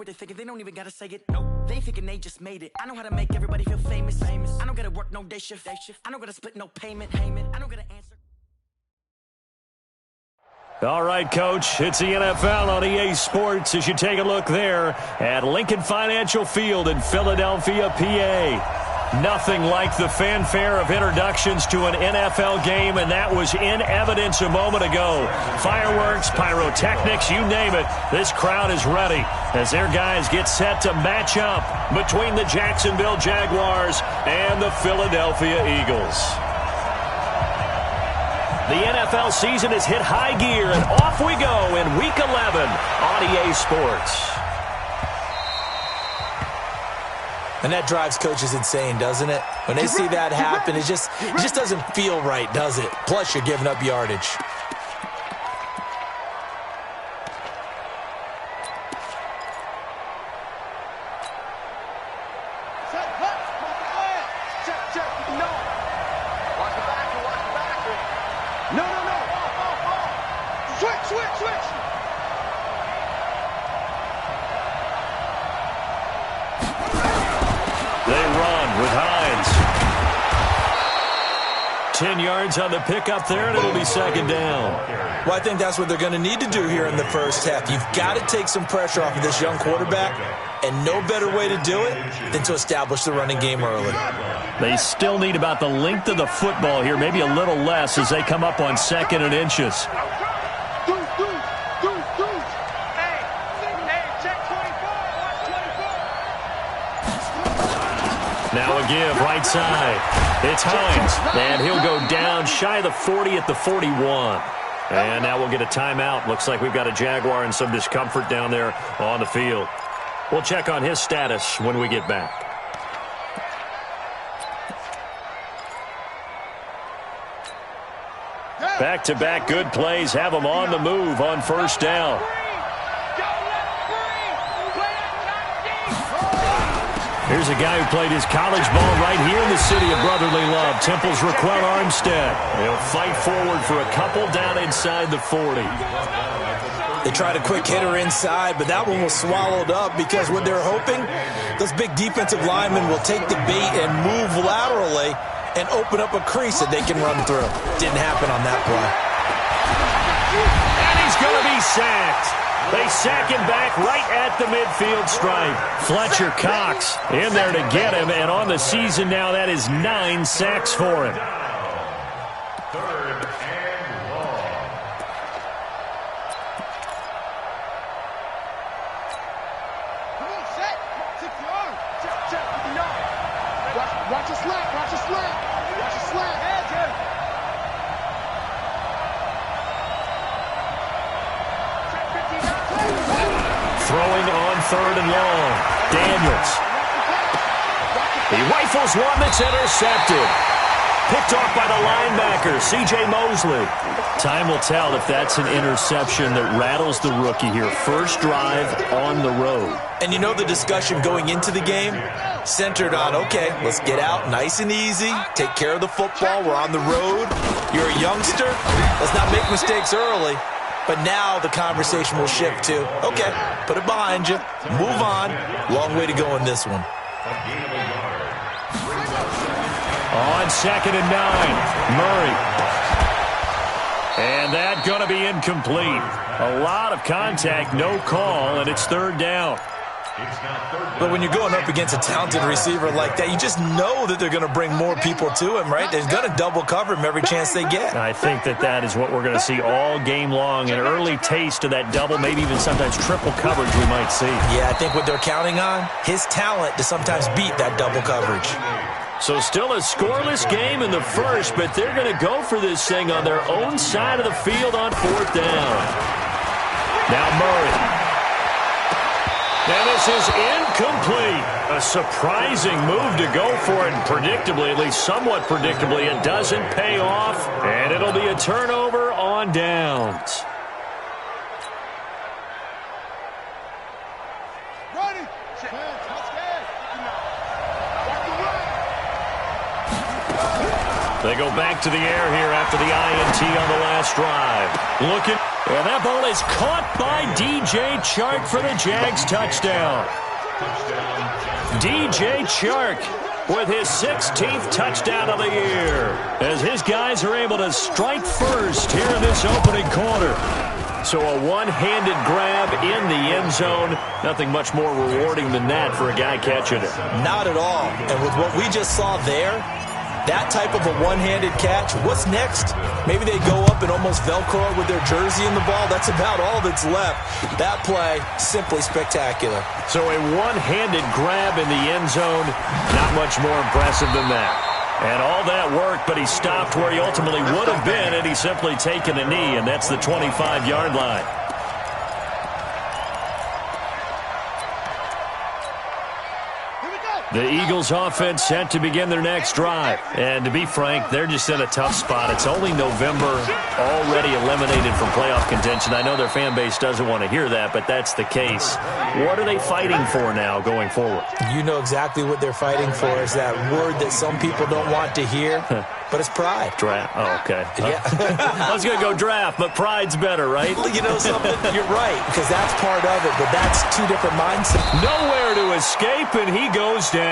what they're thinking, they don't even gotta say it. No, they thinking they just made it. I know how to make everybody feel famous. I don't gotta work no day shift. I don't gotta split no payment. I don't gotta answer. All right, Coach, it's the NFL on EA Sports as you take a look there at Lincoln Financial Field in Philadelphia, PA. Nothing like the fanfare of introductions to an NFL game, and that was in evidence a moment ago. Fireworks, pyrotechnics, you name it. This crowd is ready as their guys get set to match up between the Jacksonville Jaguars and the Philadelphia Eagles. The NFL season has hit high gear, and off we go in Week 11 on EA Sports. And that drives coaches insane, doesn't it? When they see that happen, it just doesn't feel right, does it? Plus, you're giving up yardage. Switch. They run with Hines. 10 yards on the pickup there, and it'll be second down. Well, I think that's what they're going to need to do here in the first half. You've got to take some pressure off of this young quarterback, and no better way to do it than to establish the running game early. They still need about the length of the football here, maybe a little less as they come up on 2nd and inches. Now a give, right side. It's Hines, and he'll go down shy of the 40 at the 41. And now we'll get a timeout. Looks like we've got a Jaguar in some discomfort down there on the field. We'll check on his status when we get back. Back-to-back good plays have them on the move on first down. Here's a guy who played his college ball right here in the city of brotherly love, Temple's Raquel Armstead. He'll fight forward for a couple down inside the 40. They tried a quick hitter inside, but that one was swallowed up because what they're hoping, those big defensive linemen will take the bait and move laterally and open up a crease that they can run through. Didn't happen on that play. And he's going to be sacked. They sack him back right at the midfield stripe. Fletcher Cox in there to get him, and on the season now, that is 9 sacks for him. Third and long. Come on, set. Check your arm. Check. Watch your slant. Watch your slant. Throwing on 3rd and long. Daniels. He rifles one that's intercepted. Picked off by the linebacker, C.J. Mosley. Time will tell if that's an interception that rattles the rookie here. First drive on the road. And you know the discussion going into the game centered on, okay, let's get out nice and easy, take care of the football, we're on the road. You're a youngster, let's not make mistakes early. But now the conversation will shift to, okay, put it behind you, move on. Long way to go in this one. On 2nd and 9, Murray. And that going to be incomplete. A lot of contact, no call, and it's 3rd down. But when you're going up against a talented receiver like that, you just know that they're going to bring more people to him, right? They're going to double cover him every chance they get. I think that is what we're going to see all game long. An early taste of that double, maybe even sometimes triple coverage we might see. Yeah, I think what they're counting on, his talent to sometimes beat that double coverage. So still a scoreless game in the first, but they're going to go for this thing on their own side of the field on 4th down. Now Murray. And this is incomplete. A surprising move to go for it, and predictably, at least somewhat predictably, it doesn't pay off, and it'll be a turnover on downs. They go back to the air here after the INT on the last drive. Looking. And that ball is caught by DJ Chark for the Jags touchdown. DJ Chark with his 16th touchdown of the year, as his guys are able to strike first here in this opening quarter. So a one-handed grab in the end zone. Nothing much more rewarding than that for a guy catching it. Not at all. And with what we just saw there, that type of a one-handed catch, what's next? Maybe they go up and almost Velcro with their jersey in the ball. That's about all that's left. That play, simply spectacular. So a one-handed grab in the end zone, not much more impressive than that. And all that worked, but he stopped where he ultimately would have been, and he's simply taken a knee, and that's the 25-yard line. The Eagles offense set to begin their next drive. And to be frank, they're just in a tough spot. It's only November, already eliminated from playoff contention. I know their fan base doesn't want to hear that, but that's the case. What are they fighting for now going forward? You know exactly what they're fighting for. Is that word that some people don't want to hear, but it's pride. Draft. Oh, okay. Yeah. I was going to go draft, but pride's better, right? Well, you know something? You're right, because that's part of it, but that's two different mindsets. Nowhere to escape, and he goes down.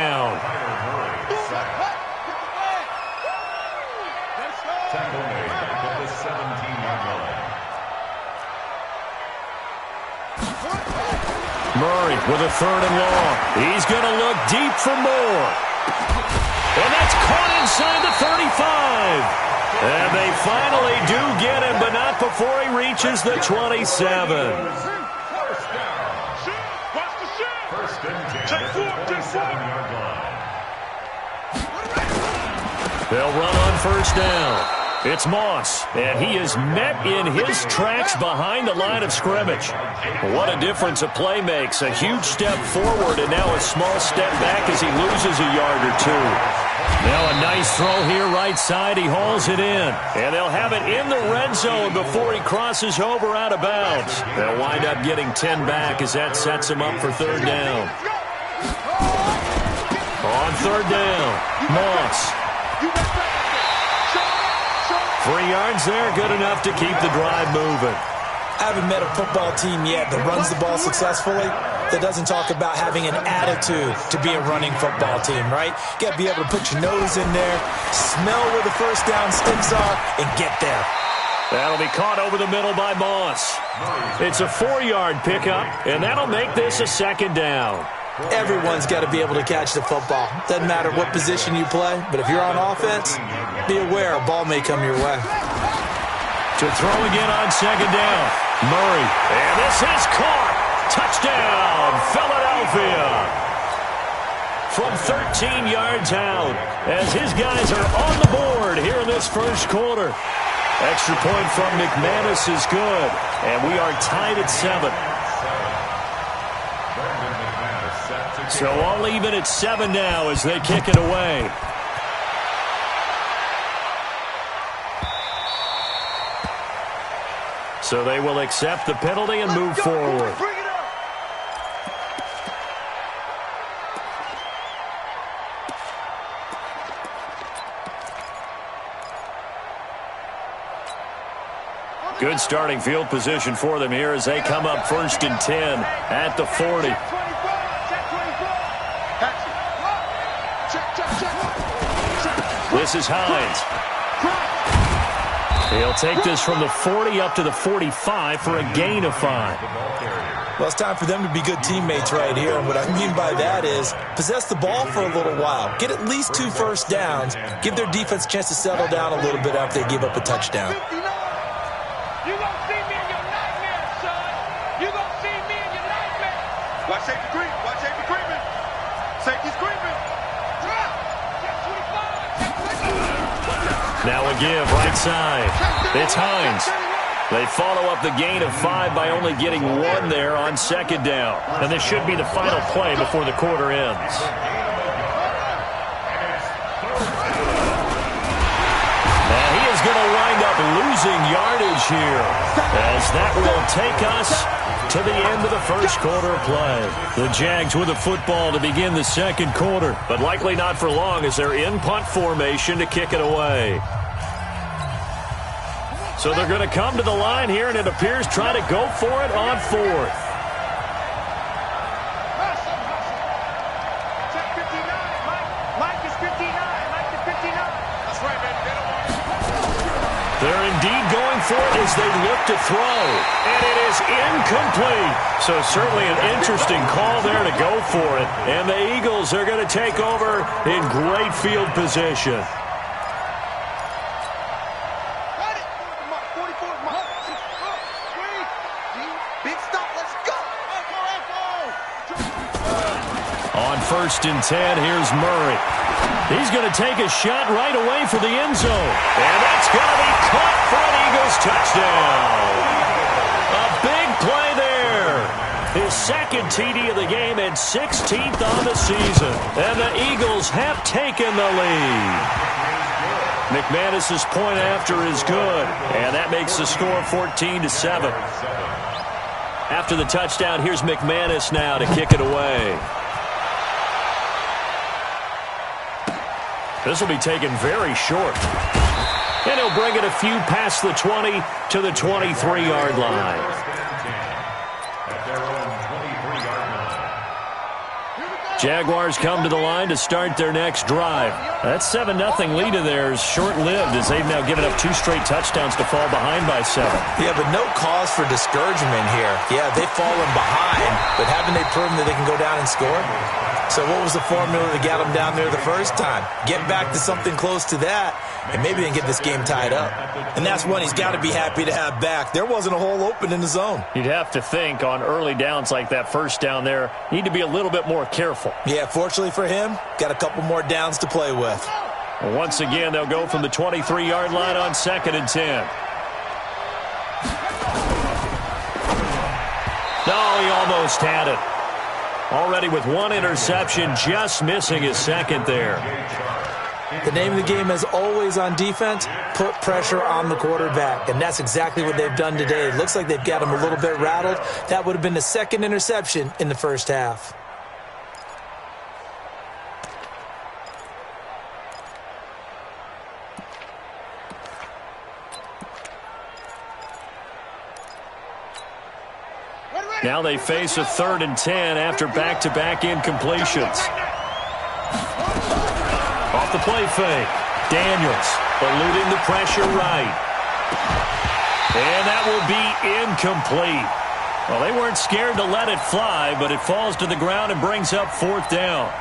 Murray with a 3rd and long. He's going to look deep for more. And that's caught inside the 35. And they finally do get him, but not before he reaches the 27. They'll run on 1st down. It's Moss, and he is met in his tracks behind the line of scrimmage. What a difference a play makes. A huge step forward, and now a small step back as he loses a yard or two. Now a nice throw here right side. He hauls it in, and they'll have it in the red zone before he crosses over out of bounds. They'll wind up getting 10 back as that sets him up for 3rd down. On 3rd down, Moss. 3 yards there, good enough to keep the drive moving. I haven't met a football team yet that runs the ball successfully that doesn't talk about having an attitude to be a running football team, right? You got to be able to put your nose in there, smell where the 1st down sticks are, and get there. That'll be caught over the middle by Moss. It's a 4-yard pickup, and that'll make this a 2nd down. Everyone's got to be able to catch the football. Doesn't matter what position you play, but if you're on offense, be aware a ball may come your way. To throw again on 2nd down, Murray. And this is caught. Touchdown, Philadelphia. From 13 yards out, as his guys are on the board here in this 1st quarter. Extra point from McManus is good, and we are tied at 7. So all even at 7 now as they kick it away. So they will accept the penalty and move forward. Good starting field position for them here as they come up 1st and 10 at the 40. This is Hines. He'll take this from the 40 up to the 45 for a gain of 5. Well, it's time for them to be good teammates right here. And what I mean by that is possess the ball for a little while. Get at least 2 first downs. Give their defense a chance to settle down a little bit after they give up a touchdown. You're going to see me in your nightmares, son. You're going to see me in your nightmares. Watch safety creep. Watch safety creeping. Safety's creeping. Now a give right side. It's Hines. They follow up the gain of 5 by only getting 1 there on 2nd down. And this should be the final play before the quarter ends. And he is going to wind up losing yardage here, as that will take us to the end of the 1st quarter of play. The Jags with the football to begin the 2nd quarter, but likely not for long as they're in punt formation to kick it away. So they're going to come to the line here, and it appears try to go for it on fourth. They're indeed going for it as they look to throw. And it is incomplete. So certainly an interesting call there to go for it. And the Eagles are going to take over in great field position. On 1st and 10, here's Murray. He's going to take a shot right away for the end zone. And that's going to be caught for an Eagles touchdown. A big play there. His second TD of the game and 16th on the season. And the Eagles have taken the lead. McManus's point after is good. And that makes the score 14-7. After the touchdown, here's McManus now to kick it away. This will be taken very short. And he'll bring it a few past the 20 to the 23-yard line. Jaguars come to the line to start their next drive. That 7-0 lead of theirs short-lived as they've now given up 2 straight touchdowns to fall behind by 7. Yeah, but no cause for discouragement here. Yeah, they've fallen behind, but haven't they proven that they can go down and score? So what was the formula that got them down there the first time? Get back to something close to that, and maybe they can get this game tied up. And that's one he's got to be happy to have back. There wasn't a hole open in the zone. You'd have to think on early downs like that first down there, need to be a little bit more careful. Yeah, fortunately for him, got a couple more downs to play with. Once again, they'll go from the 23-yard line on 2nd and 10. No, he almost had it. Already with 1 interception, just missing his second there. The name of the game is always on defense, put pressure on the quarterback. And that's exactly what they've done today. It looks like they've got him a little bit rattled. That would have been the 2nd interception in the first half. Now they face a 3rd and 10 after back-to-back incompletions. Off the play fake. Daniels eluding the pressure right. And that will be incomplete. Well, they weren't scared to let it fly, but it falls to the ground and brings up 4th down.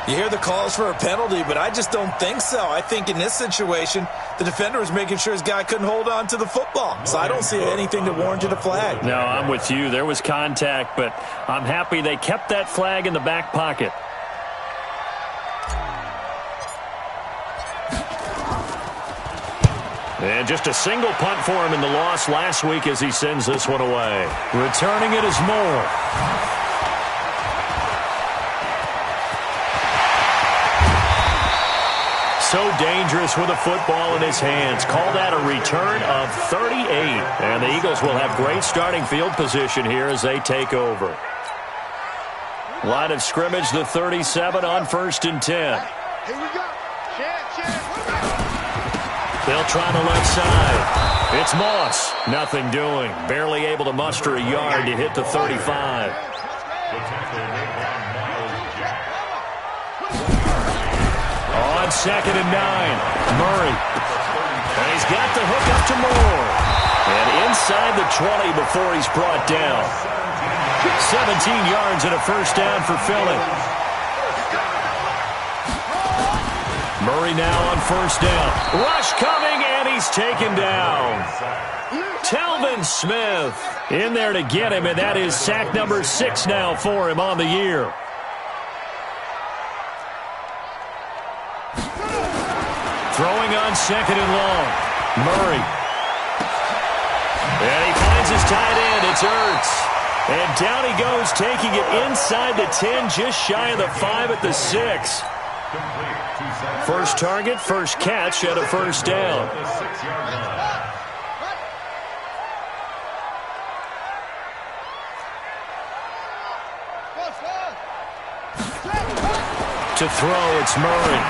You hear the calls for a penalty, but I just don't think so. I think in this situation, the defender was making sure his guy couldn't hold on to the football. So I don't see anything that warranted a flag. No, I'm with you. There was contact, but I'm happy they kept that flag in the back pocket. And just a single punt for him in the loss last week as he sends this one away. Returning it is Moore. So dangerous with a football in his hands. Call that a return of 38. And the Eagles will have great starting field position here as they take over. Line of scrimmage, the 37 on 1st and 10. Here we go. They'll try the left side. It's Moss. Nothing doing. Barely able to muster a yard to hit the 35. On 2nd and 9, Murray. And he's got the hook up to Moore. And inside the 20 before he's brought down. 17 yards and a first down for Philly. Murray now on 1st down. Rush coming, and he's taken down. Telvin Smith in there to get him, and that is sack number 6 now for him on the year. Throwing on 2nd and long. Murray. And he finds his tight end. It's Ertz. And down he goes, taking it inside the 10, just shy of the 5 at the 6. First target, first catch, and a first down. To throw, it's Murray.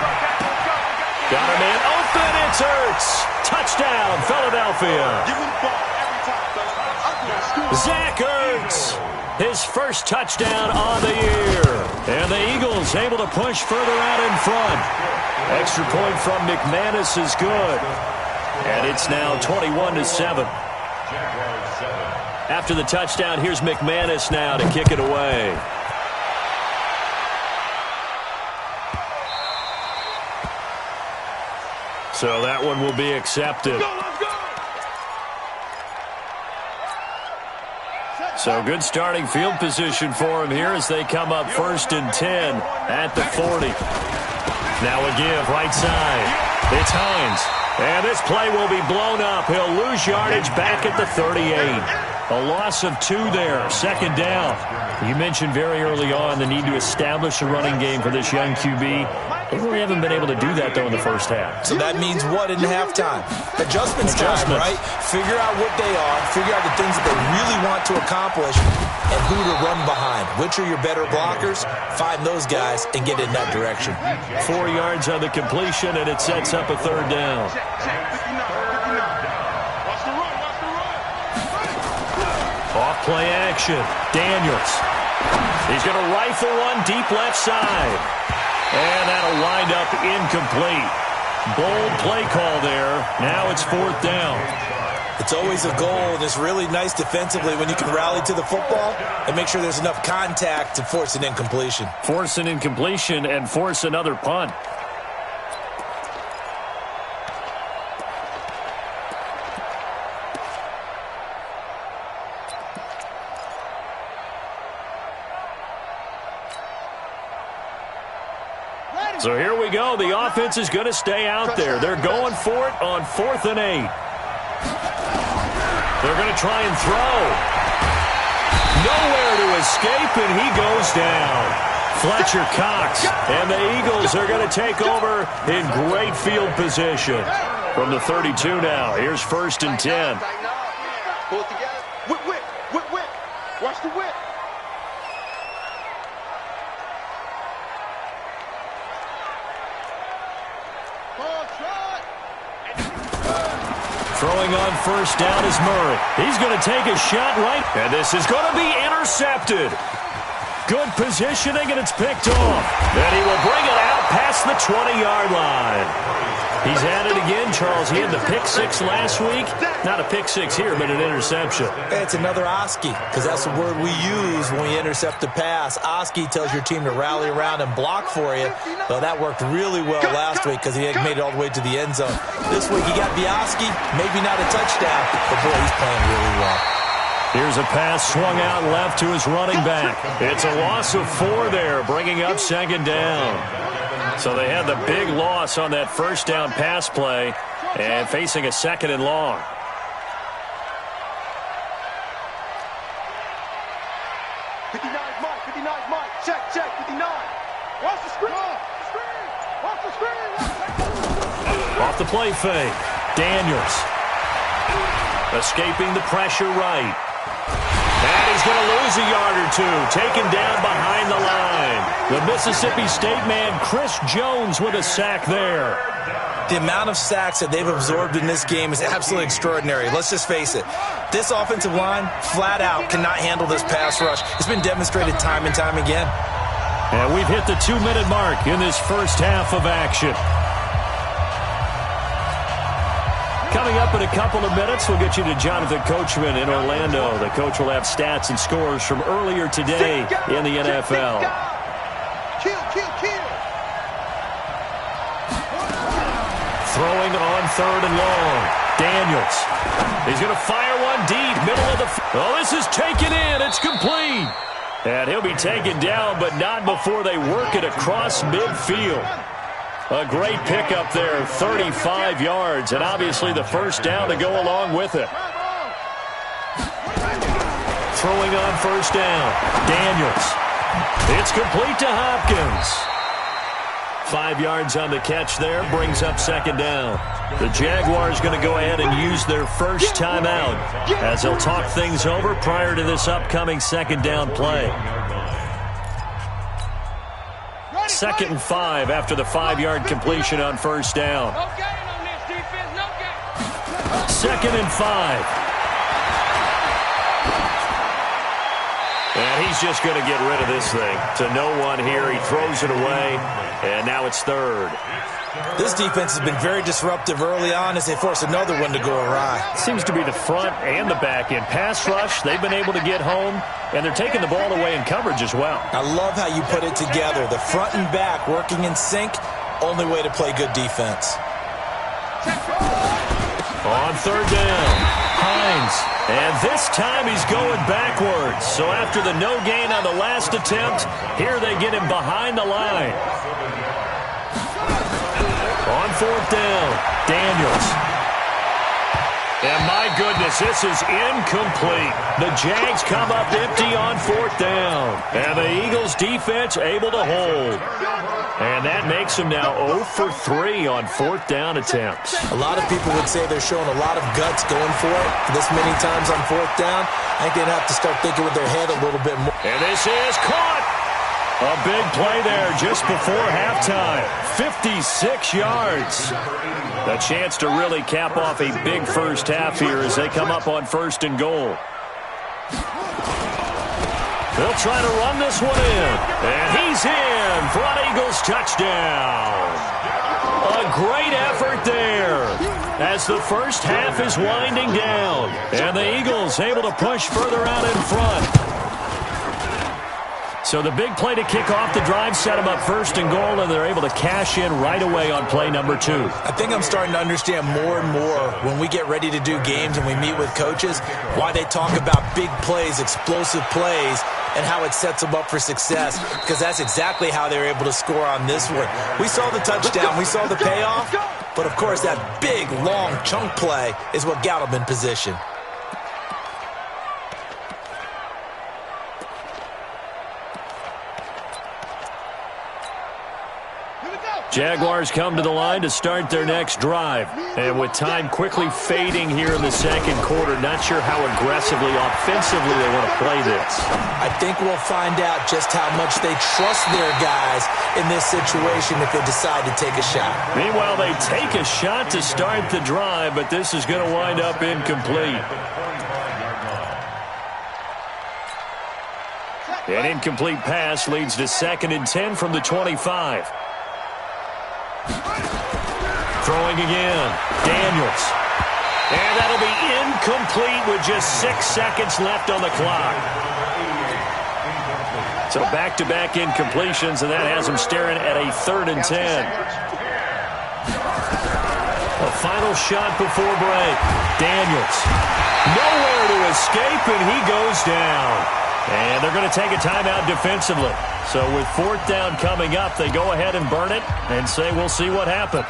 Got a man open, it's Ertz. Touchdown, Philadelphia. Give me the ball every time, Zach Ertz, his first touchdown on the year. And the Eagles able to push further out in front. Extra point from McManus is good. And it's now 21-7. After the touchdown, here's McManus now to kick it away. So that one will be accepted. So good starting field position for him here as they come up 1st and 10 at the 40. Now a give right side. It's Hines. And this play will be blown up. He'll lose yardage back at the 38. A loss of 2 there. 2nd down. You mentioned very early on the need to establish a running game for this young QB. They really haven't been able to do that, though, in the first half. So that means what in halftime? Adjustments time, right? Figure out what they are, figure out the things that they really want to accomplish, and who to run behind. Which are your better blockers? Find those guys and get in that direction. 4 yards on the completion, and it sets up a 3rd down. Off play action. Daniels. He's going to rifle one deep left side. And that'll wind up incomplete. Bold play call there. Now it's 4th down. It's always a goal, and it's really nice defensively when you can rally to the football and make sure there's enough contact to force an incompletion. Force an incompletion and force another punt. So here we go. The offense is going to stay out there. They're going for it on 4th and 8. They're going to try and throw. Nowhere to escape, and he goes down. Fletcher Cox, and the Eagles are going to take over in great field position. From the 32 now, here's 1st and 10. Pull it together. Whip. Watch the whip. Throwing on 1st down is Murray. He's going to take a shot right, and this is going to be intercepted. Good positioning, and it's picked off. Then he will bring it out past the 20-yard line. He's at it again, Charles. He had the pick 6 last week. Not a pick 6 here, but an interception. It's another Oski, because that's the word we use when we intercept a pass. Oski tells your team to rally around and block for you. Well, that worked really well last week because he had made it all the way to the end zone. This week he got the Oski, maybe not a touchdown, but boy, he's playing really well. Here's a pass swung out left to his running back. It's a loss of 4 there, bringing up 2nd down. So they had the big loss on that 1st down pass play and facing a 2nd and long. Check, 59. Watch the screen. Watch the screen. Off the play fake. Daniels. Escaping the pressure right. And he's going to lose a yard or 2. Taken down behind the line. The Mississippi State man, Chris Jones, with a sack there. The amount of sacks that they've absorbed in this game is absolutely extraordinary. Let's just face it. This offensive line, flat out, cannot handle this pass rush. It's been demonstrated time and time again. And we've hit the 2-minute mark in this first half of action. Coming up in a couple of minutes, we'll get you to Jonathan Coachman in Orlando. The coach will have stats and scores from earlier today in the NFL. Kill. Throwing on 3rd and long. Daniels. He's going to fire one deep, middle of the... Oh, this is taken in. It's complete. And he'll be taken down, but not before they work it across midfield. A great pickup there, 35 yards, and obviously the 1st down to go along with it. Throwing on 1st down. Daniels. It's complete to Hopkins. 5 yards on the catch there, brings up 2nd down. The Jaguars going to go ahead and use their first timeout as they'll talk things over prior to this upcoming 2nd down play. 2nd and 5 after the 5-yard completion on 1st down. No gain on this defense, no gain. 2nd and 5. And he's just going to get rid of this thing. To no one here. He throws it away. And now it's 3rd. This defense has been very disruptive early on as they force another one to go awry. Seems to be the front and the back end. Pass rush, they've been able to get home, and they're taking the ball away in coverage as well. I love how you put it together. The front and back working in sync, only way to play good defense. On 3rd down, Hines. And this time he's going backwards. So after the no gain on the last attempt, here they get him behind the line. On 4th down, Daniels. And my goodness, this is incomplete. The Jags come up empty on 4th down. And the Eagles defense able to hold. And that makes them now 0 for 3 on 4th down attempts. A lot of people would say they're showing a lot of guts going for it this many times on 4th down. I think they'd have to start thinking with their head a little bit more. And this is caught. A big play there just before halftime. 56 yards. A chance to really cap off a big first half here as they come up on 1st and goal. They'll try to run this one in. And he's in for an Eagles touchdown. A great effort there as the first half is winding down. And the Eagles able to push further out in front. So the big play to kick off the drive set them up 1st and goal, and they're able to cash in right away on play number 2. I think I'm starting to understand more and more when we get ready to do games and we meet with coaches why they talk about big plays, explosive plays, and how it sets them up for success, because that's exactly how they're able to score on this one. We saw the touchdown. We saw the payoff. But, of course, that big, long chunk play is what got them in position. Jaguars come to the line to start their next drive. And with time quickly fading here in the 2nd quarter, not sure how aggressively, offensively they want to play this. I think we'll find out just how much they trust their guys in this situation if they decide to take a shot. Meanwhile, they take a shot to start the drive, but this is going to wind up incomplete. An incomplete pass leads to 2nd and 10 from the 25. Throwing again, Daniels. And that'll be incomplete with just 6 seconds left on the clock. So back-to-back incompletions, and that has them staring at a 3rd and 10. A final shot before break. Daniels. Nowhere to escape, and he goes down. And they're going to take a timeout defensively. So with 4th down coming up, they go ahead and burn it and say we'll see what happens.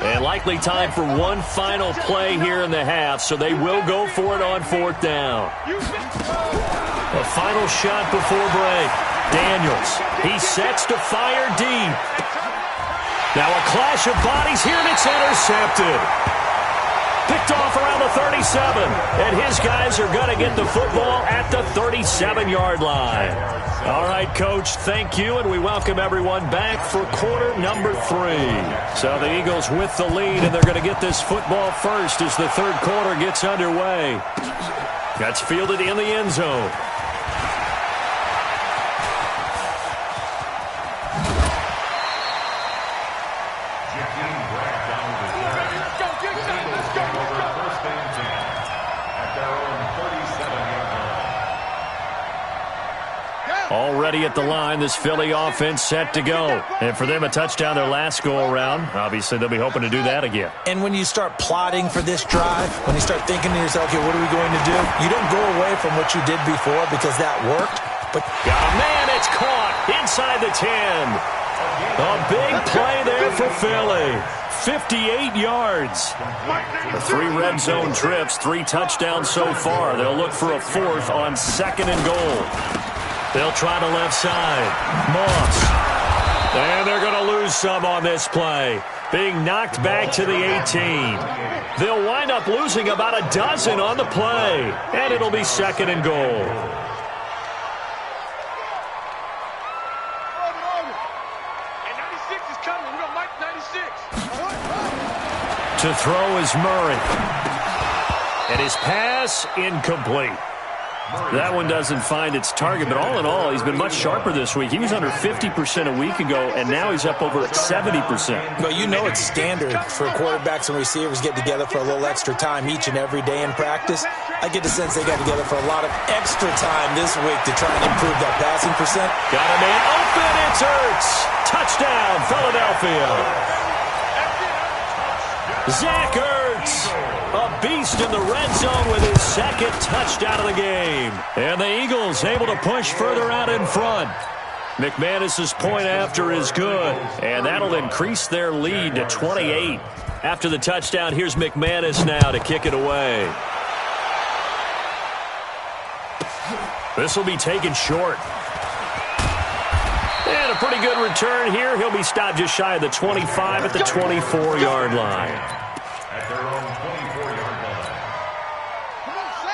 And likely time for one final play here in the half, so they will go for it on 4th down. A final shot before break. Daniels, he sets to fire deep. Now a clash of bodies here, and it's intercepted. Picked off around the 37, and his guys are going to get the football at the 37-yard line. All right, Coach, thank you, and we welcome everyone back for quarter number 3. So the Eagles with the lead, and they're going to get this football first as the 3rd quarter gets underway. That's fielded in the end zone. Already at the line, this Philly offense set to go. And for them, a touchdown their last go-around. Obviously, they'll be hoping to do that again. And when you start plotting for this drive, when you start thinking to yourself, okay, what are we going to do? You don't go away from what you did before because that worked. But got a man, it's caught inside the 10. A big play there for Philly. 58 yards. The 3 red zone trips, 3 touchdowns so far. They'll look for a 4th on 2nd and goal. They'll try the left side. Moss. And they're going to lose some on this play. Being knocked back to the 18. They'll wind up losing about a dozen on the play. And it'll be 2nd and goal. And 96 is coming. We're going To throw is Murray. And his pass incomplete. That one doesn't find its target, but all in all, he's been much sharper this week. He was under 50% a week ago, and now he's up over 70%. Well, you know it's standard for quarterbacks and receivers get together for a little extra time each and every day in practice. I get the sense they got together for a lot of extra time this week to try and improve that passing percent. Got a man open, it's Ertz. Touchdown, Philadelphia. Zach Ertz, a beast in the red zone with his second touchdown of the game. And the Eagles able to push further out in front. McManus's point after is good, and that'll increase their lead to 28. After the touchdown, here's McManus now to kick it away. This will be taken short. And a pretty good return here. He'll be stopped just shy of the 25 at the 24-yard line.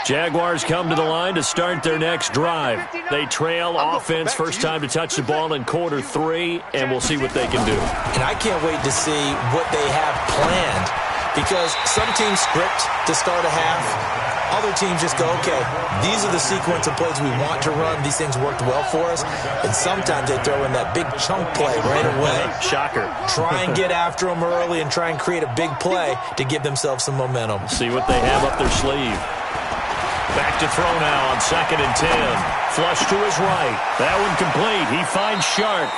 Jaguars come to the line to start their next drive. They trail offense, first time to touch the ball in quarter 3, and we'll see what they can do. And I can't wait to see what they have planned, because some teams script to start a half. Other teams just go, okay, these are the sequence of plays we want to run. These things worked well for us. And sometimes they throw in that big chunk play right away. Shocker. Try and get after them early and try and create a big play to give themselves some momentum. See what they have up their sleeve. Back to throw now on 2nd and 10. Flush to his right. That one complete. He finds Shark.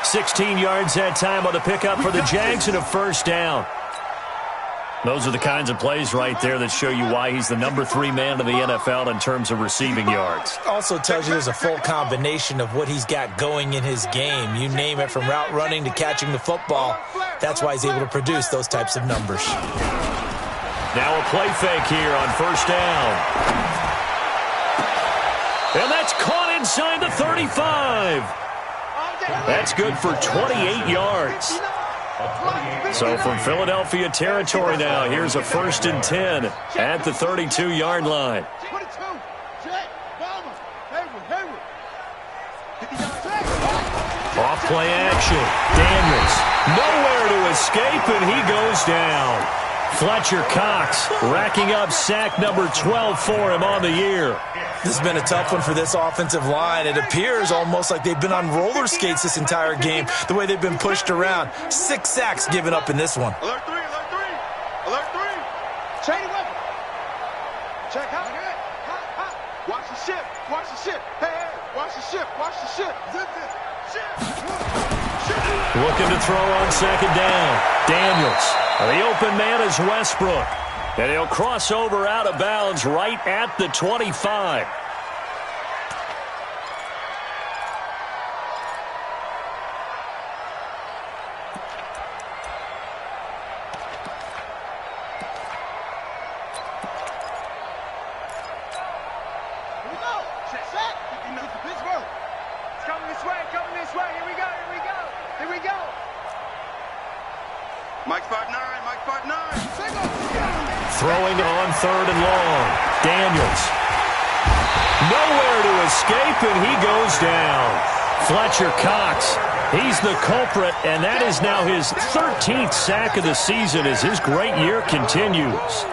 16 yards that time on the pickup for the Jags and a first down. Those are the kinds of plays right there that show you why he's the number 3 man in the NFL in terms of receiving yards. Also tells you there's a full combination of what he's got going in his game. You name it, from route running to catching the football. That's why he's able to produce those types of numbers. Now a play fake here on first down. And that's caught inside the 35. That's good for 28 yards. So from Philadelphia territory now, here's a 1st and 10 at the 32-yard line. Off play action. Daniels nowhere to escape, and he goes down. Fletcher Cox racking up sack number 12 for him on the year. This has been a tough one for this offensive line. It appears almost like they've been on roller skates this entire game, the way they've been pushed around. 6 sacks given up in this one. Alert 3, alert 3, alert 3. Chain it weapon. Check out. Watch the ship, watch the ship. Hey, hey, watch the ship, watch the ship. Zip it. Looking to throw on 2nd down. Daniels. The open man is Westbrook. And he'll cross over out of bounds right at the 25. Here we go. Set. Enough for Pittsburgh. It's coming this way, coming this way. Here we go, here we go. Here we go. Mike 5'9", Mike 5'9". Throwing on 3rd and long. Daniels. Nowhere to escape, and he goes down. Fletcher Cox, he's the culprit, and that is now his 13th sack of the season as his great year continues.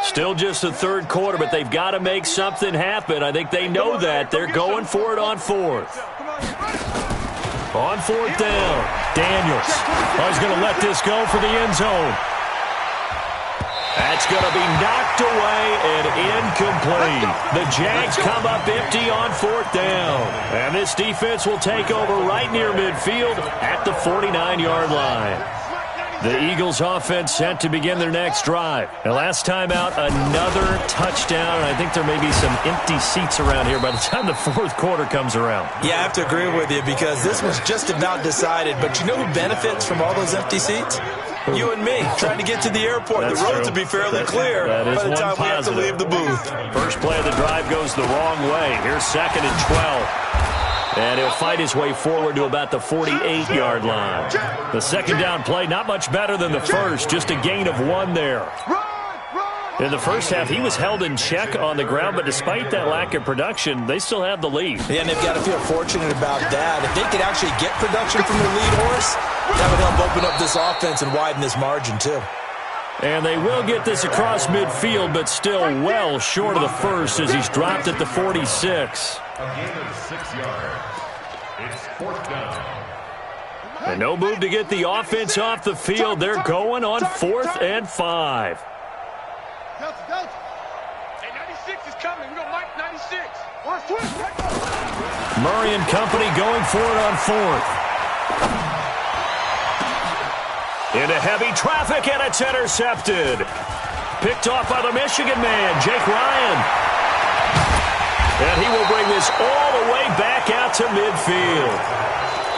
Still just the 3rd quarter, but they've got to make something happen. I think they know that. They're going for it on 4th. On 4th down, Daniels. He's going to let this go for the end zone. That's going to be knocked away and incomplete. The Jags come up empty on 4th down. And this defense will take over right near midfield at the 49-yard line. The Eagles offense set to begin their next drive. And last time out, another touchdown. And I think there may be some empty seats around here by the time the 4th quarter comes around. Yeah, I have to agree with you, because this was just about decided. But you know who benefits from all those empty seats? You and me, trying to get to the airport. That's the roads true. will be fairly clear by the time we have to leave the booth. First play of the drive goes the wrong way. Here's 2nd and 12. And he'll fight his way forward to about the 48-yard line. The second down play, not much better than the first, just a gain of 1 there. In the first half, he was held in check on the ground, but despite that lack of production, they still have the lead. Yeah, and they've got to feel fortunate about that. If they could actually get production from their lead horse, that would help open up this offense and widen this margin, too. And they will get this across midfield, but still well short of the first as he's dropped at the 46. A gain of 6 yards. It's 4th down. And no move to get the offense off the field. They're going on 4th and 5. Hey, 96 is coming. We're going to mark 96. Murray and company going for it on 4th. Into heavy traffic, and it's intercepted. Picked off by the Michigan man, Jake Ryan. And he will bring this all the way back out to midfield.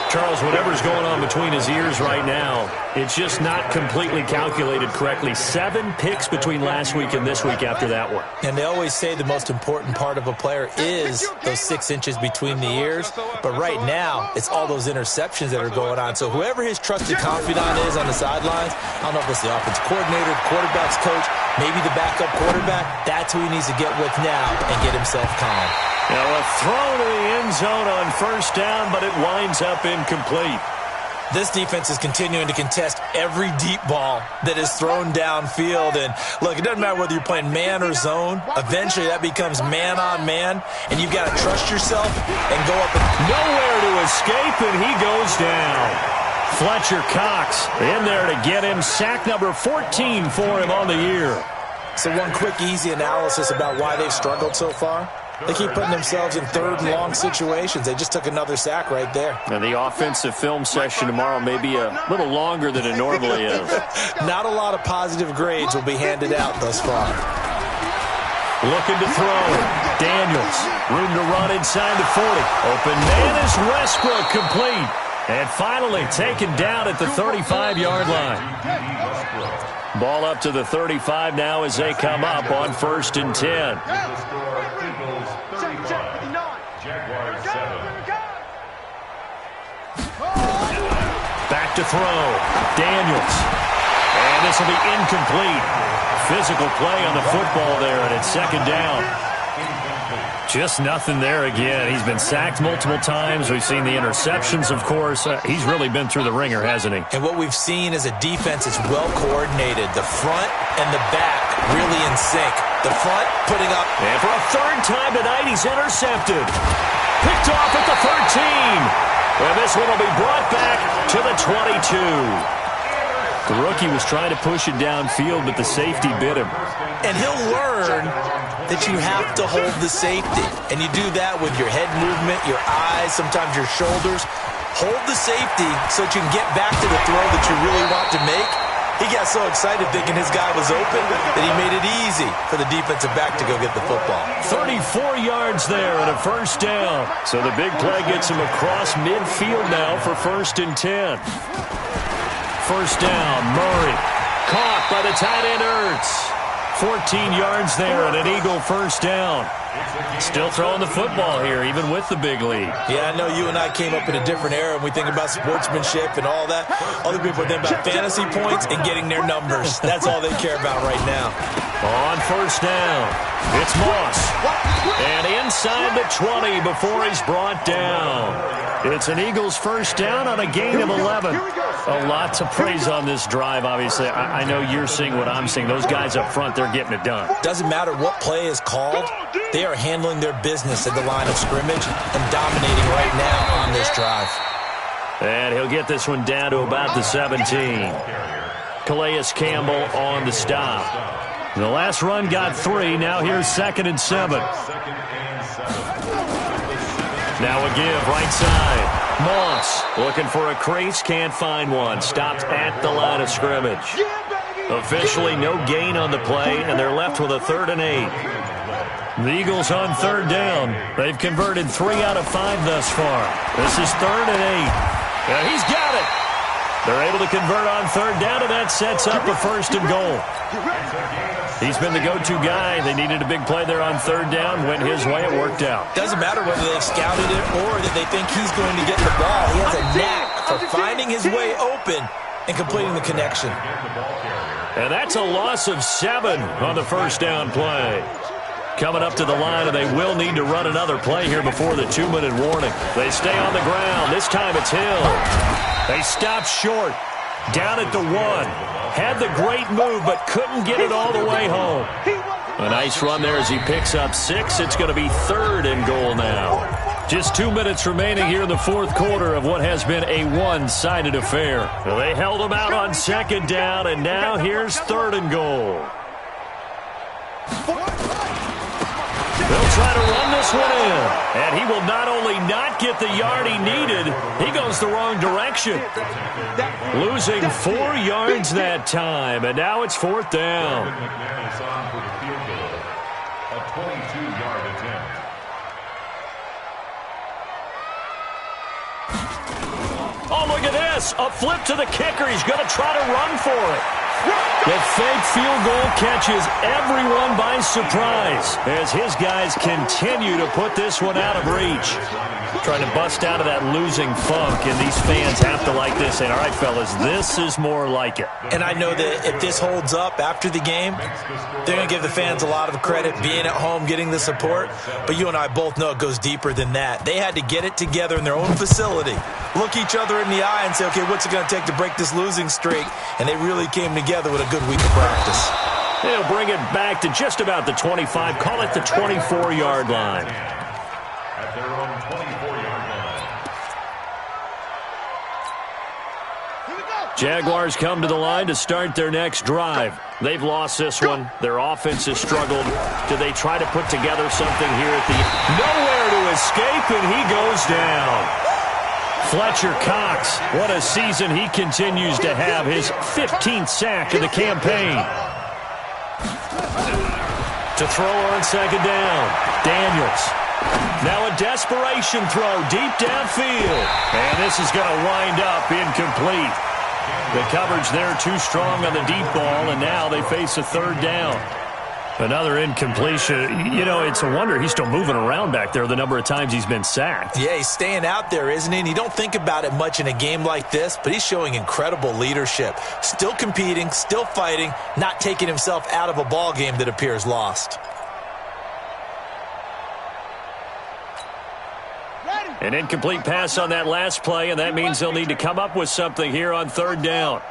Charles, whatever's going on between his ears right now, it's just not completely calculated correctly. 7 picks between last week and this week after that one. And they always say the most important part of a player is those 6 inches between the ears. But right now, it's all those interceptions that are going on. So whoever his trusted confidant is on the sidelines, I don't know if it's the offensive coordinator, the quarterback's coach, maybe the backup quarterback, that's who he needs to get with now and get himself calm. Now a throw to the end zone on first down, but it winds up incomplete. This defense is continuing to contest every deep ball that is thrown downfield. And look, it doesn't matter whether you're playing man or zone. Eventually that becomes man on man, and you've got to trust yourself and go up. Nowhere to escape, and he goes down. Fletcher Cox in there to get him. Sack number 14 for him on the year. So one quick, easy analysis about why they've struggled so far. They keep putting themselves in 3rd and long situations. They just took another sack right there. And the offensive film session tomorrow may be a little longer than it normally is. Not a lot of positive grades will be handed out thus far. Looking to throw. Daniels. Room to run inside the 40. Open man is Westbrook, complete. And finally taken down at the 35-yard line. Ball up to the 35 now as they come up on 1st and 10. Back to throw. Daniels. And this will be incomplete. Physical play on the football there, and it's 2nd down. Just nothing there again. He's been sacked multiple times. We've seen the interceptions, of course. He's really been through the ringer, hasn't he? And what we've seen is a defense that's well coordinated. The front and the back really in sync. The front putting up. And for a 3rd time tonight, he's intercepted. Picked off at the 13. And this one will be brought back to the 22. The rookie was trying to push it downfield, but the safety bit him. And he'll learn that you have to hold the safety. And you do that with your head movement, your eyes, sometimes your shoulders. Hold the safety so that you can get back to the throw that you really want to make. He got so excited thinking his guy was open that he made it easy for the defensive back to go get the football. 34 yards there and a 1st down. So the big play gets him across midfield now for 1st and 10. 1st down, Murray. Caught by the tight end Ertz. 14 yards there and an Eagle 1st down. Still throwing the football here, even with the big lead. Yeah, I know you and I came up in a different era and we think about sportsmanship and all that. Other people think about fantasy points and getting their numbers. That's all they care about right now. On 1st down, it's Moss. And inside the 20 before he's brought down. It's an Eagles 1st down on a gain of 11. A lot to praise on this drive, obviously. I know you're seeing what I'm seeing. Those guys up front, they're getting it done. Doesn't matter what play is called. They are handling their business at the line of scrimmage and dominating right now on this drive. And he'll get this one down to about the 17. Calais Campbell on the stop. The last run got 3. Now here's 2nd and 7. Now a give, right side. Moss looking for a crease, can't find one. Stopped at the line of scrimmage. Officially no gain on the play, and they're left with a 3rd and 8. The Eagles on 3rd down. They've converted 3 out of 5 thus far. This is 3rd and 8. And he's got it. They're able to convert on 3rd down, and that sets up a 1st and goal. He's been the go-to guy. They needed a big play there on third down. Went his way. It worked out. Doesn't matter whether they've scouted it or that they think he's going to get the ball. He has a knack for finding his way open and completing the connection. And that's a loss of 7 on the first down play. Coming up to the line, and they will need to run another play here before the 2-minute warning. They stay on the ground. This time it's Hill. They stop short. Down at the 1. Had the great move, but couldn't get it all the way home. A nice run there as he picks up 6. It's going to be 3rd and goal now. Just 2 minutes remaining here in the fourth quarter of what has been a one-sided affair. Well, they held him out on 2nd down, and now here's 3rd and goal. They'll try to run this one in, and he will not only not get the yard he needed, he goes the wrong direction. Losing 4 yards that time, and now it's 4th down. McMahon is on for the field goal. A 22-yard attempt. Oh, look at this. A flip to the kicker. He's going to try to run for it. The fake field goal catches everyone by surprise as his guys continue to put this one out of reach. Trying to bust out of that losing funk, and these fans have to like this. And, all right, fellas, this is more like it. And I know that if this holds up after the game, they're going to give the fans a lot of credit being at home, getting the support. But you and I both know it goes deeper than that. They had to get it together in their own facility, look each other in the eye and say, okay, what's it going to take to break this losing streak? And they really came together with a good week of practice. They'll bring it back to just about the 25. Call it the 24-yard line. At their own 24-yard line. Jaguars come to the line to start their next drive. They've lost this one. Their offense has struggled. Do they try to put together something here at the end? Nowhere to escape, and he goes down. Fletcher Cox, what a season he continues to have. His 15th sack of the campaign. To throw on 2nd down, Daniels. Now a desperation throw deep downfield. And this is going to wind up incomplete. The coverage there too strong on the deep ball, and now they face a 3rd down. Another incompletion. You know, it's a wonder he's still moving around back there the number of times he's been sacked. Yeah, he's staying out there, isn't he? And you don't think about it much in a game like this, but he's showing incredible leadership. Still competing, still fighting, not taking himself out of a ball game that appears lost. An incomplete pass on that last play, and that means they'll need to come up with something here on 3rd down.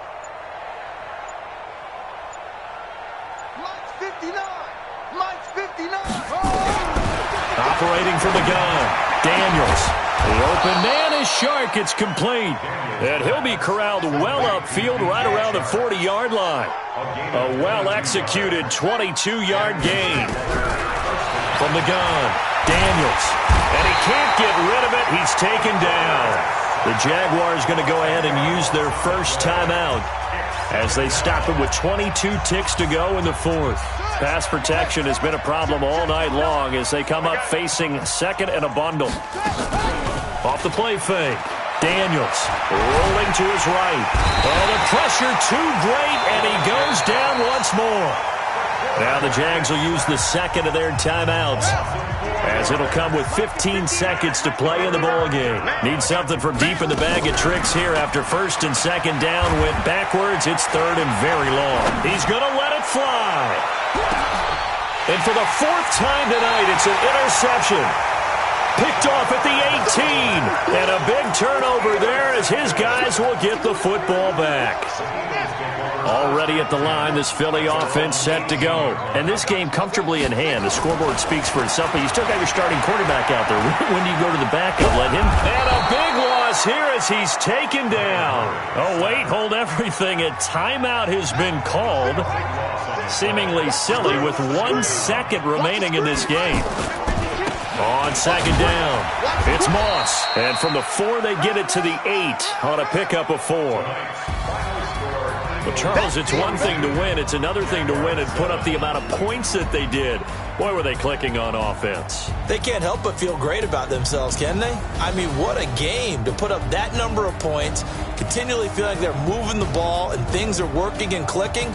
Operating from the gun, Daniels. The open man is Shark. It's complete. And he'll be corralled well upfield right around the 40-yard line. A well-executed 22-yard gain. From the gun, Daniels. And he can't get rid of it. He's taken down. The Jaguars going to go ahead and use their first timeout as they stop it with 22 ticks to go in the 4th. Pass protection has been a problem all night long as they come up facing 2nd and a bundle. Off the play fake. Daniels rolling to his right. Oh, the pressure too great, and he goes down once more. Now the Jags will use the 2nd of their timeouts as it'll come with 15 seconds to play in the ballgame. Need something from deep in the bag of tricks here after 1st and 2nd down. Went backwards. It's 3rd and very long. He's going to let it fly. And for the 4th time tonight, it's an interception. Picked off at the 18. And a big turnover there as his guys will get the football back. Already at the line, this Philly offense set to go. And this game comfortably in hand. The scoreboard speaks for itself, but you still got your starting quarterback out there. When do you go to the backup? Let him. And a big loss here as he's taken down. Oh, wait, hold everything. A timeout has been called. Seemingly silly with 1 second remaining in this game. On 2nd down, it's Moss. And from the 4, they get it to the 8 on a pickup of 4. Well, Charles, it's one thing to win. It's another thing to win and put up the amount of points that they did. Boy, were they clicking on offense. They can't help but feel great about themselves, can they? I mean, what a game to put up that number of points, continually feel like they're moving the ball and things are working and clicking.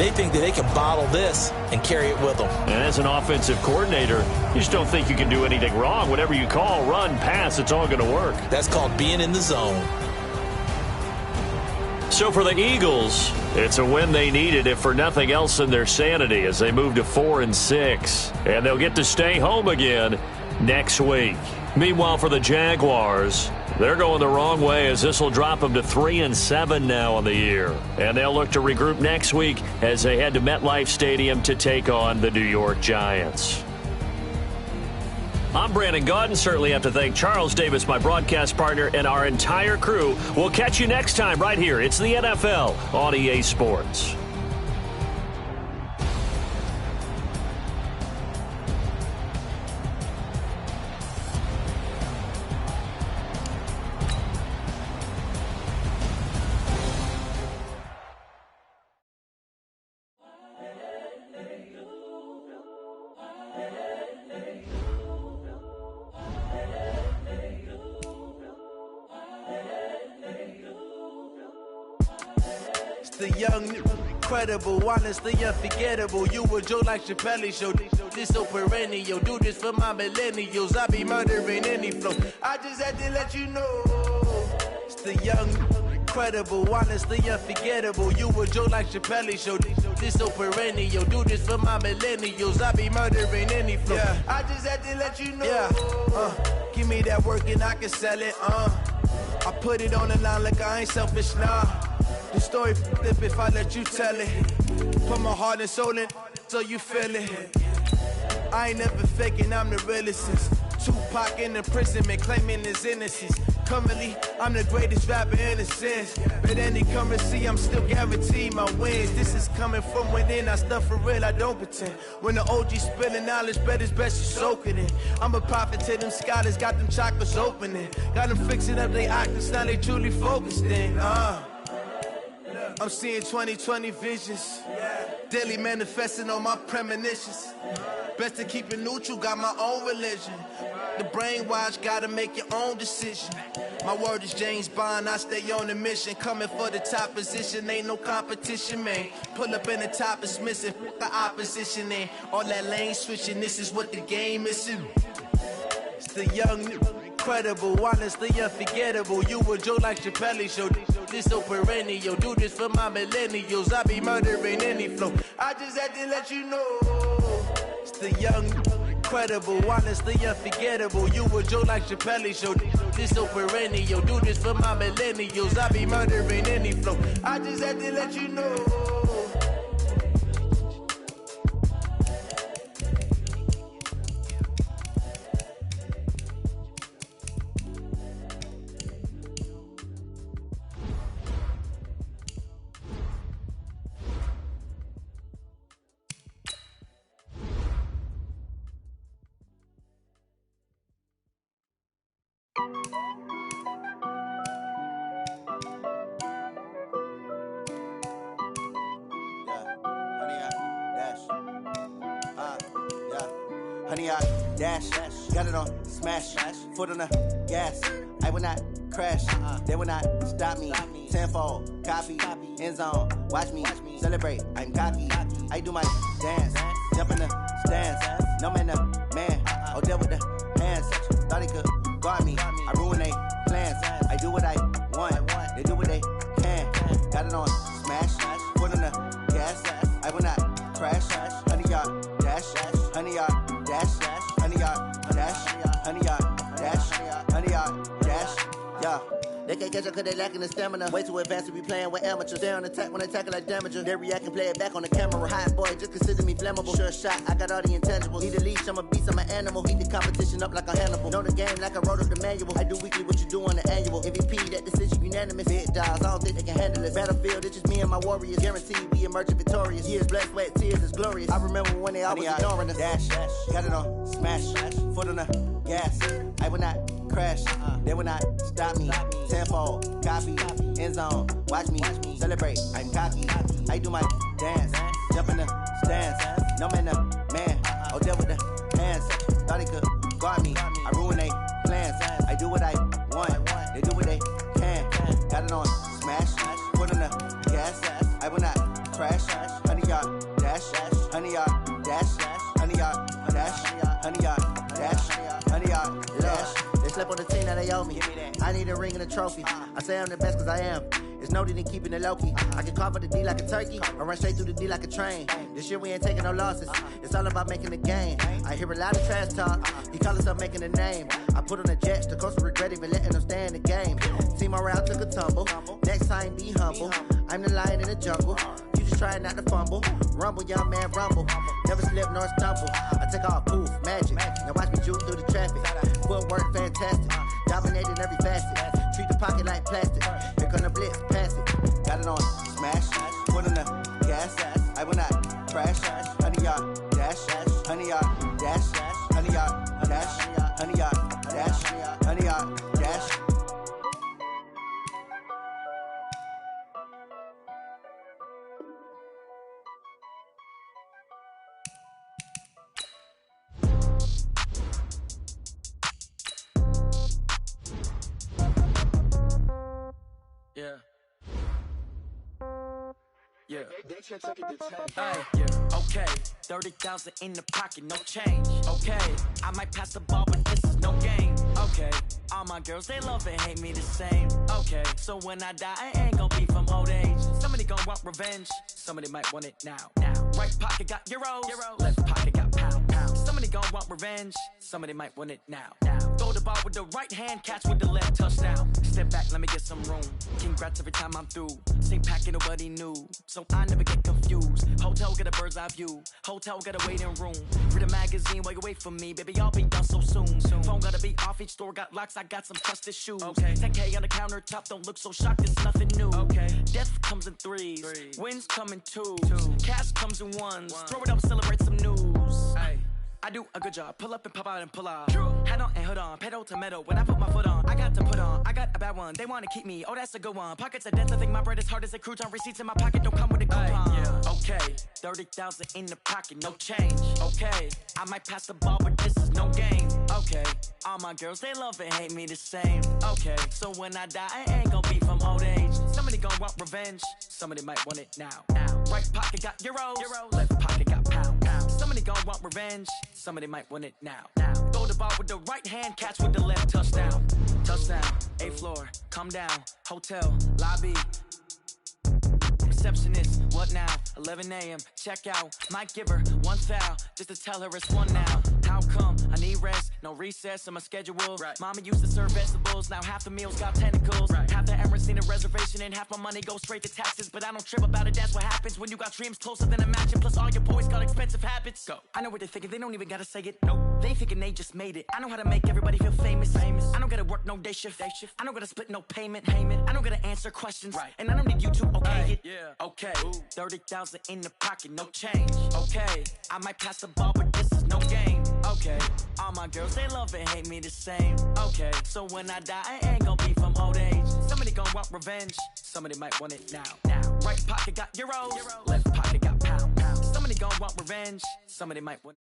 They think that they can bottle this and carry it with them. And as an offensive coordinator, you just don't think you can do anything wrong. Whatever you call, run, pass, it's all going to work. That's called being in the zone. So for the Eagles, it's a win they needed, if for nothing else than their sanity, as they move to 4-6. And they'll get to stay home again next week. Meanwhile, for the Jaguars, they're going the wrong way, as this will drop them to 3-7 now on the year. And they'll look to regroup next week as they head to MetLife Stadium to take on the New York Giants. I'm Brandon Gaudin. Certainly have to thank Charles Davis, my broadcast partner, and our entire crew. We'll catch you next time right here. It's the NFL on EA Sports. The young, incredible, honestly unforgettable. You a Joe like Chappelle show. This so perennial. Do this for my millennials. I be murdering any flow. I just had to let you know. It's the young, incredible, honestly unforgettable. You a Joe like Chappelle show. This so perennial. Do this for my millennials. I be murdering any flow. Yeah. I just had to let you know. Yeah. Give me that work and I can sell it. I put it on the line like I ain't selfish, nah. The story flip if I let you tell it. Put my heart and soul in so you feel it. I ain't never faking, I'm the realest since Tupac in imprisonment, claiming his innocence. Currently, I'm the greatest rapper in a sense. But any currency, I'm still guaranteed my wins. This is coming from within, I stuff for real, I don't pretend. When the OG spilling knowledge, bet it's best you soak it in. I'm a prophet to them scholars, got them chakras opening. Got them fixing up they octaves, now they truly focused in. I'm seeing 2020 visions. Daily manifesting on my premonitions. Best to keep it neutral, got my own religion. The brainwash, gotta make your own decision. My word is James Bond, I stay on a mission. Coming for the top position, ain't no competition, man. Pull up in the top is missing, the opposition in. All that lane switching, this is what the game is. It's the young, incredible, honestly unforgettable. You a Joe like Chappelle show. This so perennial. Do this for my millennials. I be murdering any flow. I just had to let you know. It's the young, incredible, honestly unforgettable. You a Joe like Chappelle show. This so perennial. Do this for my millennials. I be murdering any flow. I just had to let you know. Honey, I dash, got it on smash, foot on the gas. I will not crash, they will not stop me. Tenfold, copy, end zone, watch me celebrate. I'm cocky, I do my dance, jump in the stands. No man, oh, deal with the hands. Thought he could guard me, I ruin they plans. I do what I want, they do what they can. Got it on smash, foot on the gas. I will not crash, honey, y'all dash, honey, y'all dash, honey, y'all dash, honey, y'all dash, honey, y'all dash, yeah. They can't catch up cause they lacking the stamina. Way too advanced to be playing with amateurs. Stay on attack when they tackle like damager. They react and play it back on the camera. Hot boy, just consider me flammable. Sure shot, I got all the intangibles. Need a leash, I'm a beast, I'm an animal. Beat the competition up like a Hannibal. Know the game like I wrote up the manual. I do weekly what you do on the annual. MVP, that decision unanimous. Big dogs, I don't think they can handle this. Battlefield, it's just me and my warriors. Guaranteed we emerging victorious. Years, blood, sweat, tears is glorious. I remember when they always ignoring us. Dash, got it on smash, foot on the gas. I will not crash, they will not stop me. Tenfold, copy, end zone, watch me celebrate. I'm cocky, I do my dance, jump in the stands. No man, oh, deal with the hands. Thought he could guard me, I ruin they plans. I do what I want, they do what they can. Got it on smash, foot on the gas. I will not crash, honey, y'all I need a ring and a trophy. I say I'm the best cause I am. It's no need in keeping it low-key. I can carve up the D like a turkey, or run straight through the D like a train. This year we ain't taking no losses. It's all about making the game. I hear a lot of trash talk. He call himself making a name. I put on the Jets, the coach will regret even letting them stay in the game. Team around took a tumble. Next time be humble. I'm the lion in the jungle. You just trying not to fumble. Rumble, young man, rumble. Never slip nor stumble. I take off, poof, magic. Now watch me juke through the traffic. Footwork fantastic. Dominating every facet. Treat the pocket like plastic. Here come the blitz, pass it. Got it on, smash. Put in the gas. I will not crash. 100-yard dash. 100-yard dash. 100-yard dash. 100-yard dash. 100-yard dash. Yeah. Yeah. Yeah. Okay. 30,000 in the pocket, no change. Okay. I might pass the ball, but this is no game. Okay. All my girls, they love and hate me the same. Okay. So when I die, I ain't gonna be from old age. Somebody gonna want revenge. Somebody might want it now. Right pocket got euros. Left pocket got pound. Somebody gonna want revenge. Somebody might want it now. Throw the ball with the right hand, catch with the left, touchdown. Step back, let me get some room. Congrats every time I'm through. Same packet, nobody knew. So I never get confused. Hotel get a bird's eye view. Hotel get a waiting room. Read a magazine while you wait for me. Baby, I'll be done so soon. Phone gotta be off, each store got locks. I got some trusted shoes. Okay. 10K on the countertop, don't look so shocked, it's nothing new. Okay. Death comes in threes. Wins come in twos. Cash comes in ones. Throw it up, celebrate some news. Ay. I do a good job, pull up and pop out and pull out. Hat on and hood on, pedal to metal. When I put my foot on, I got to put on. I got a bad one, they wanna keep me. Oh, that's a good one. Pockets are dense, I think my bread is hard as a crouton. Receipts in my pocket don't come with a coupon. Yeah. Okay, 30,000 in the pocket, no change. Okay, I might pass the ball, but this is no game. Okay, all my girls, they love and hate me the same. Okay, so when I die, I ain't gonna be from old age. Somebody gonna want revenge, somebody might want it now. Right pocket got euros. Left pocket got pound. Somebody gonna want revenge, somebody might want it now. Throw the ball with the right hand, catch with the left, touchdown. Touchdown, 8th floor, come down, hotel, lobby. Receptionist, what now? 11 a.m., check out. Might give her one foul, just to tell her it's one now. How come? I need rest, no recess in my schedule. Right. Mama used to serve vegetables, now half the meals got tentacles. Right. Half the Emirates need a reservation and half my money goes straight to taxes. But I don't trip about it, that's what happens when you got dreams closer than a mansion. Plus all your boys got expensive habits. Go. I know what they're thinking, they don't even gotta say it. Nope. They thinking they just made it. I know how to make everybody feel famous. I don't gotta work no day shift. I don't gotta split no payment. I don't gotta answer questions. Right. And I don't need you to okay it. Yeah. Okay, 30,000 in the pocket, no change. Okay, I might pass the ball, but this is no game. Okay, all my girls, they love and hate me the same. Okay, so when I die, I ain't gonna be from old age. Somebody gonna want revenge, somebody might want it now. Right pocket got euros. Left pocket got pound. Somebody gonna want revenge, somebody might want.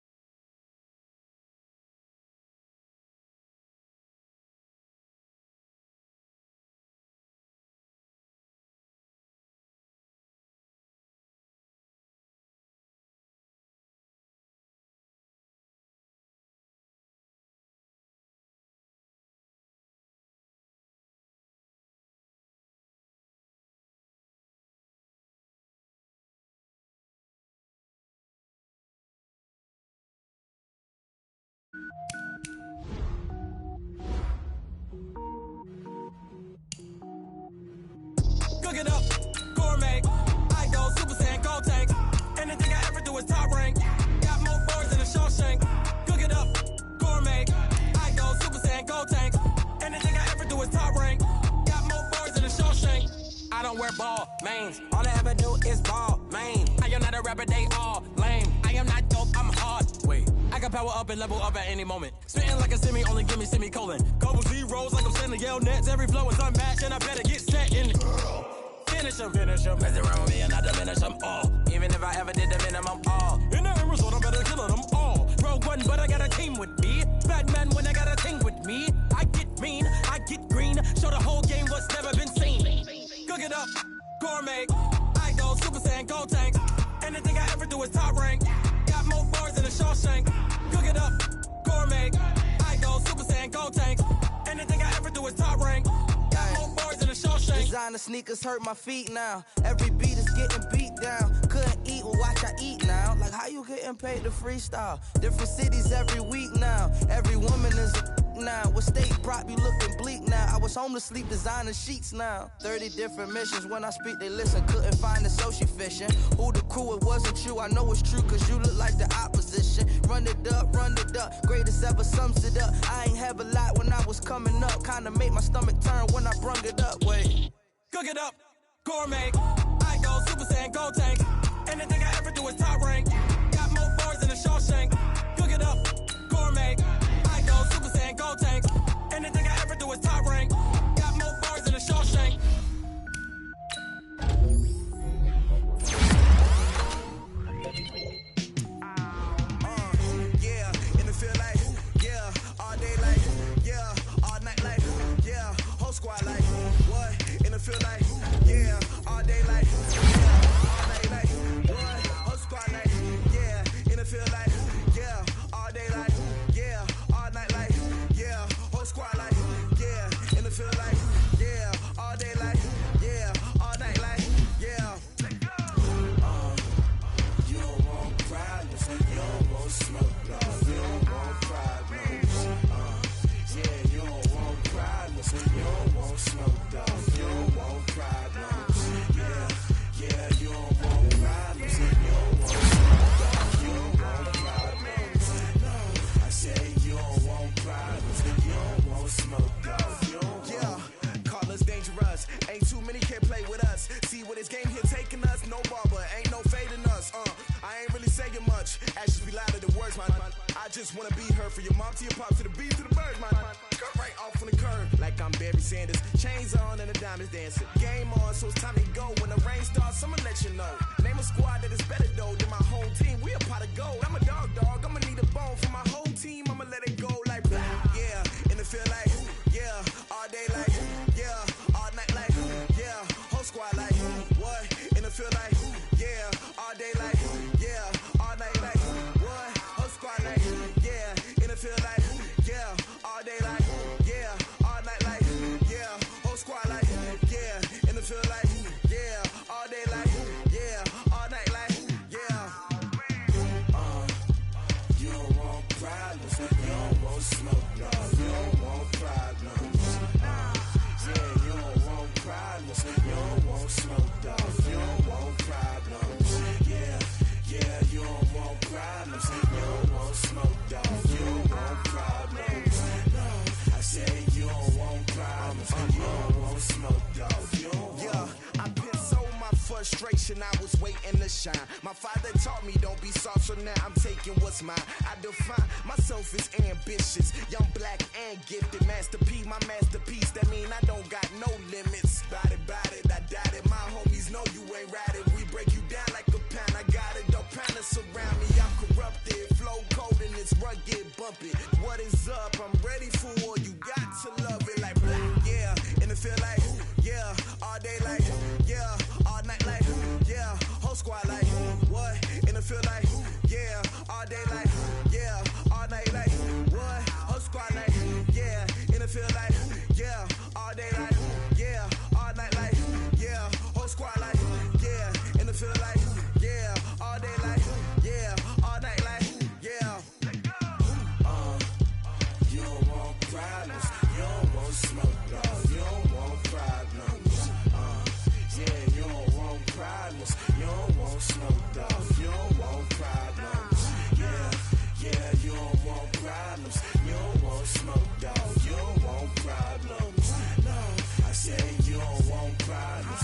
Cook it up, gourmet. I go Super Saiyan, gold tank. Anything I ever do is top rank. Got more boards than a Shawshank. Cook it up, gourmet. I go Super Saiyan, gold tank. Anything I ever do is top rank. Got more boards than a Shawshank. I don't wear ball mains. All I ever do is ball main. I am not a rapper, they all lame. I am not dope, I'm hard. Wait, I can power up and level up at any moment. Spitting like a semi, only give me semicolon. Couple zeros like I'm sending yell nets. Every flow is unmatched and I better get set in. Finish them. Mess around with me and I diminish them all. Even if I ever did the minimum all. In the end result, I'm better killing them all. Rogue one, but I got a team with me. Batman when I got a team with me. I get mean, I get green. Show the whole game what's never been seen. Cook it up, gourmet. I go Super Saiyan, gold tank. Anything I ever do is top rank. Got more boards than a Shawshank. Cook it up, gourmet. I go Super Saiyan, gold tank. Anything I ever do is top rank. designer sneakers hurt my feet now. Every beat is getting beat down. Couldn't eat, well watch I eat now. Like how you getting paid to freestyle? Different cities every week now. Every woman is a now. What state brought me looking bleak now? I was homeless, sleep designing sheets now. 30 different missions. When I speak, they listen. Couldn't find the social fishing. Who the crew? It wasn't you. I know it's true, cause you look like the opposition. Run it up, greatest ever sums it up. I ain't have a lot when I was coming up. Kinda made my stomach turn when I brung it up. Wait. Cook it up, gourmet. I go Super Saiyan, go tank. Anything I ever do is top rank. Got more bars than a Shawshank. Cook it up, gourmet. I go Super Saiyan, go tank. Anything I ever do is top rank. Got more bars than a Shawshank. Yeah, in the field like, yeah, all day like, yeah, all night like, yeah, whole squad like, what? In the field like, yeah, all day like, yeah, all night like, what? Whole squad like, yeah, in the field like, yeah, all day like, yeah, all night like, yeah, whole squad like, yeah, in the field like, yeah, all day like, yeah, all night like, yeah. You don't want problems, you don't want smoke, no, you don't want problems. Yeah, you don't want problems, you don't want smoke, dog, you don't want problems. Yeah, you don't want problems, you don't want smoke, dog, you don't want problems. No, I say you don't want problems, you don't want smoke, dog, you don't want. Yeah, call us dangerous, ain't too many can play with us. See what this game here taking us, no barber, ain't no fading us. I ain't really saying much, actions be louder than words, man. I just wanna be heard, for your mom to your pop, to the beat, to the birds, man. Cut right off on the curb, like I'm Barry Sanders. Chains on and the diamonds dancing. Game on, so it's time to go. When the rain starts, I'ma let you know. Name a squad that is better though than my whole team. We a pot of gold. I'm a dog, I'ma need a bone for my whole team. I'ma let it go like, yeah, in the field like, yeah, all day like, yeah, all night like, yeah, whole squad like, what? In the field like, yeah, all day like, yeah, all night like, what? Whole squad like, yeah, in the field like, yeah, all day like, yeah, all night like, yeah, whole squad like, yeah, in the field like, yeah, all day like, yeah, all night like, yeah. You don't want problems, you don't want smoke, no, you don't want problems. Yeah, you don't want problems, you don't want smoke, dog, you don't want problems. Yeah, you don't want problems, you don't want smoke, dog, you don't want problems. No, I say you don't want problems, you don't want smoke, dog, you don't want. Yeah, I been so my frustration, I was waiting to shine. My father taught me don't be soft, so now I'm taking what's mine. I define myself as ambitious, young, black, and gifted. Master P, my masterpiece, that mean I don't got no limits. Bout it, I doubt it. My homies know you ain't ratted. We break you down like a pound. I got it, don't pound us around me. I'm corrupted, flow cold and it's rugged, bumpy. What is up? I'm ready for war. You got to love it like black. Yeah, in the field like, yeah, all day like, yeah, all night like, yeah, whole squad like, what? In the field like, yeah, all day like, yeah, all night like, what? Whole squad like, yeah, in the field like, yeah, all day like, yeah, all night like, yeah, whole squad like, yeah, in the field like, yeah, all day like, yeah, all night like, yeah. You don't want problems, you don't want smoke, no, you don't want problems. Yeah, you don't want problems, you don't want smoke, dog, you don't want problems. Yeah, you don't want problems, you don't want smoke, dog, you don't want problems. No, I say you don't want problems.